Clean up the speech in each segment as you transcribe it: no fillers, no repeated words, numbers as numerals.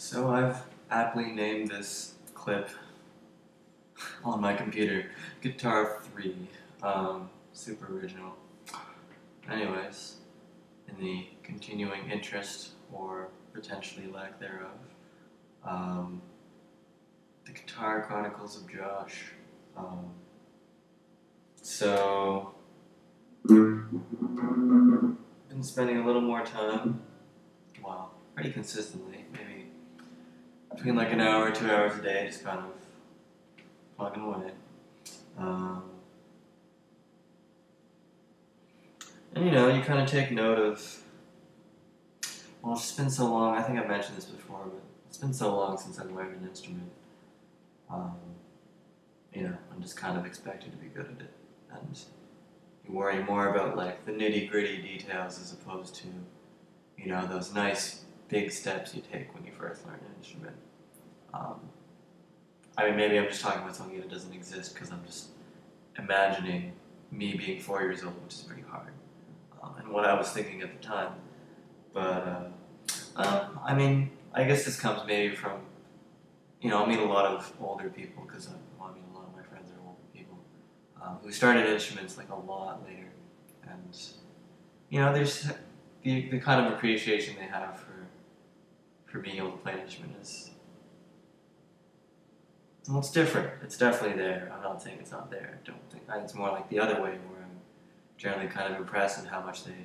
So I've aptly named this clip on my computer Guitar 3. Super original. Anyways, in the continuing interest or potentially lack thereof, um, the Guitar Chronicles of Josh. Um, so, been spending a little more time, well, pretty consistently, maybe between like an hour, 2 hours a day, just kind of plugging away. Um, and you kind of take note of, well, it's been so long, I think I've mentioned this before, but it's been so long since I've learned an instrument. Um, I'm just kind of expected to be good at it. And you worry more about like the nitty gritty details as opposed to, those nice big steps you take when you first learn an instrument. Maybe I'm just talking about something that doesn't exist because I'm just imagining me being 4 years old, which is pretty hard. And what I was thinking at the time. But, I guess this comes maybe from, I meet a lot of older people because a lot of my friends are older people who started instruments like a lot later. And, there's the kind of appreciation they have for being able to play an instrument is, well, it's different. It's definitely there. I'm not saying it's not there. I don't think. It's more like the other way where I'm generally kind of impressed at how much they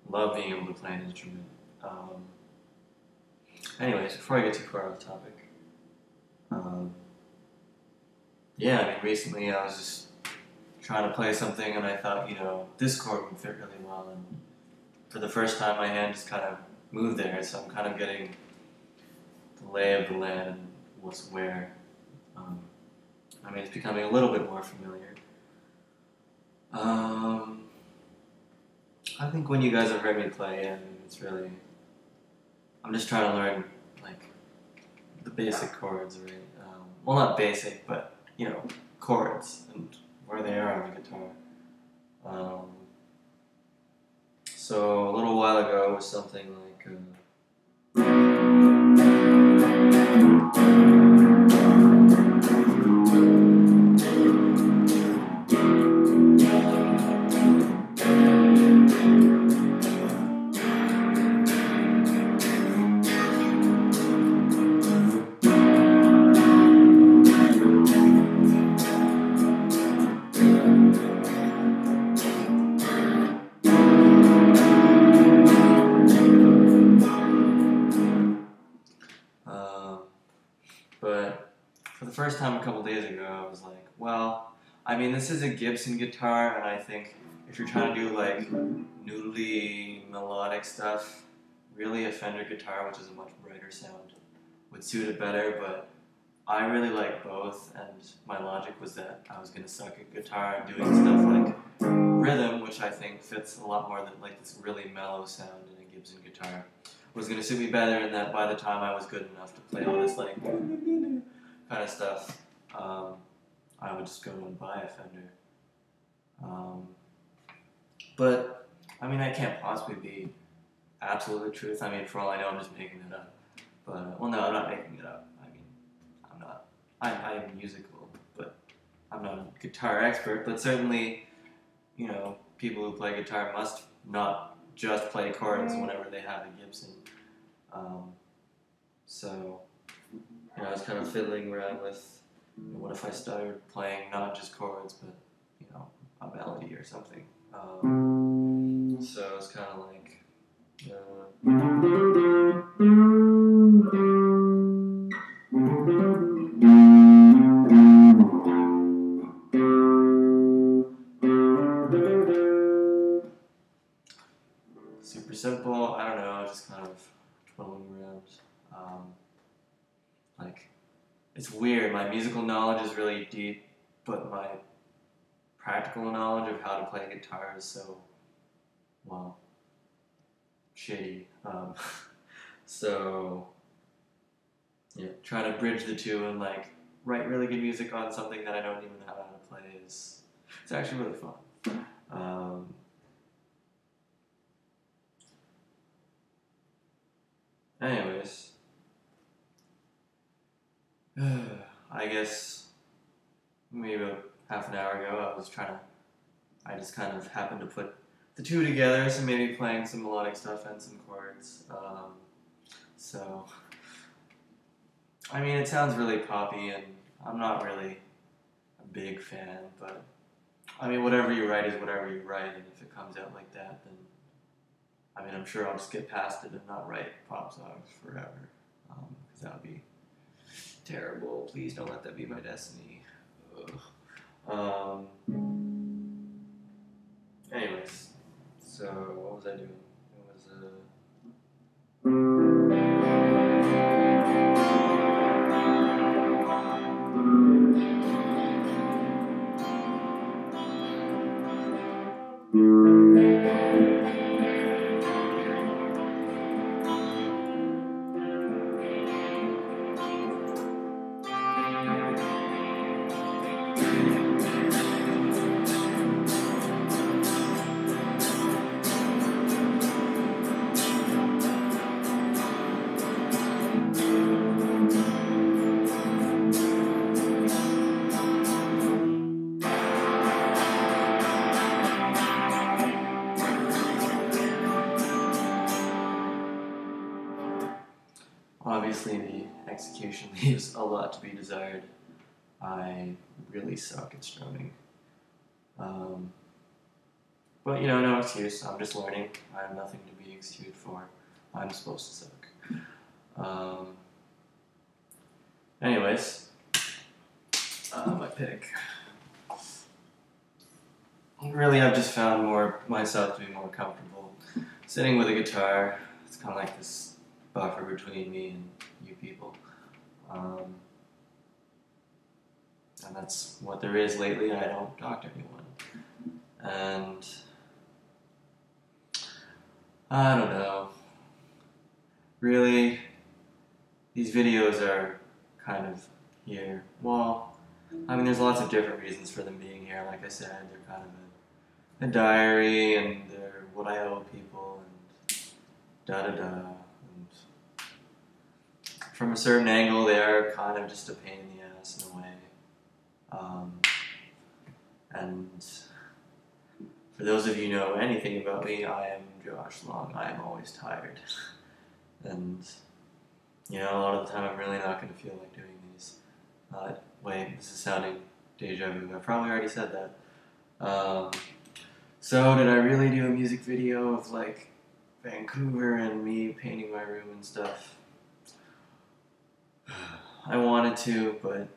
love being able to play an instrument. Anyways, before I get too far off the topic, recently I was just trying to play something and I thought, this chord would fit really well, and for the first time my hand just kind of moved there, so I'm kind of getting the lay of the land and what's where. It's becoming a little bit more familiar. I think when you guys have heard me play, it's really, I'm just trying to learn, like, the basic chords, right? Well, not basic, but, chords and where they are on the guitar. So a little while ago it was something like, but for the first time a couple days ago, I was like, well, this is a Gibson guitar, and I think if you're trying to do like noodly melodic stuff, really a Fender guitar, which is a much brighter sound, would suit it better. But I really like both, and my logic was that I was going to suck at guitar and doing stuff like rhythm, which I think fits a lot more than like this really mellow sound in a Gibson guitar, was going to suit me better, and that by the time I was good enough to play all this like kind of stuff, I would just go and buy a Fender. But that can't possibly be absolute truth. For all I know, I'm just making it up. But well, no, I'm not making it up. I'm not. I am musical, but I'm not a guitar expert. But certainly, people who play guitar must not just play chords whenever they have a Gibson. So, I was kind of fiddling around with, what if I started playing not just chords, but, a melody or something. So it's kind of like, super simple. I don't know, just kind of twiddling around. It's weird. My musical knowledge is really deep, but my practical knowledge of how to play guitar is so, well, shitty. So, yeah, trying to bridge the two and like write really good music on something that I don't even know how to play it's actually really fun. Anyways, I guess maybe about half an hour ago I just kind of happened to put the two together, so maybe playing some melodic stuff and some chords. So, I mean, it sounds really poppy, and I'm not really a big fan, but I mean, whatever you write is whatever you write, and if it comes out like that, then I mean, I'm sure I'll just get past it and not write pop songs forever, because that would be terrible. Please don't let that be my destiny. Ugh. Anyways, so what was I doing? It was obviously the execution leaves a lot to be desired. I really suck at strumming. Um, but you know, no excuse. I'm just learning. I have nothing to be excused for. I'm supposed to suck. Um, anyways, my pick. Really, I've just found myself to be more comfortable sitting with a guitar. It's kind of like this buffer between me and you people. And that's what there is lately. I don't talk to anyone. And I don't know. Really, these videos are kind of here. Well, I mean, there's lots of different reasons for them being here. Like I said, they're kind of a diary, and they're what I owe people, and da-da-da. And from a certain angle, they are kind of just a pain in the ass in a way. And for those of you who know anything about me, I am Josh Long. I am always tired. And, you know, a lot of the time I'm really not going to feel like doing these. Wait, this is sounding deja vu. I probably already said that. So did I really do a music video of, like, Vancouver and me painting my room and stuff? I wanted to, but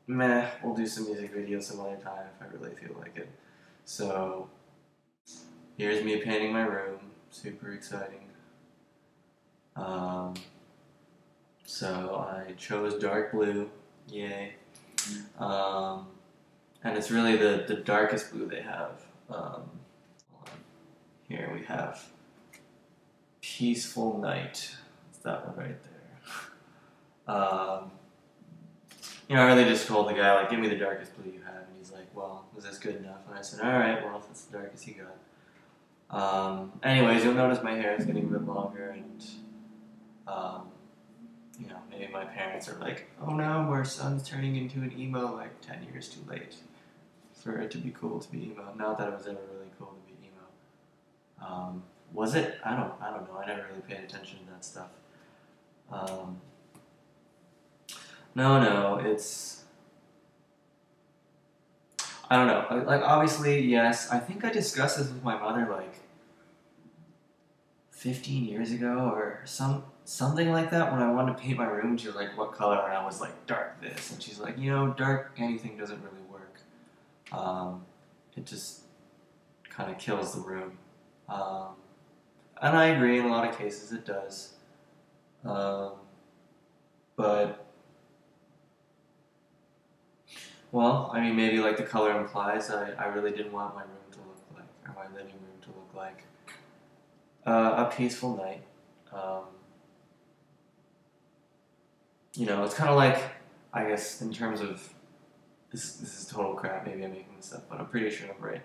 meh, we'll do some music videos some other time if I really feel like it. So, here's me painting my room. Super exciting. So I chose dark blue. Yay. And it's really the darkest blue they have. Here we have Peaceful Night. It's that one right there. You know, I really just told the guy, like, give me the darkest blue you have. And he's like, well, is this good enough? And I said, alright, well, if it's the darkest you got. Anyways, you'll notice my hair is getting a bit longer, and, you know, maybe my parents are like, oh no, our son's turning into an emo, like, 10 years too late for it to be cool to be emo. Not that it was ever really cool to be emo. Was it? I don't know. I never really paid attention to that stuff. No, it's... I don't know. Like, obviously, yes. I think I discussed this with my mother, like, 15 years ago or something like that when I wanted to paint my room. She was like, what color? And I was like, dark this. And she's like, you know, dark anything doesn't really work. It just kind of kills the room. And I agree, in a lot of cases it does. But... well, I mean, maybe like the color implies, I really didn't want my room to look like, or my living room to look like, a peaceful night. You know, it's kind of like, I guess, in terms of, this is total crap, maybe I'm making this up, but I'm pretty sure I'm right.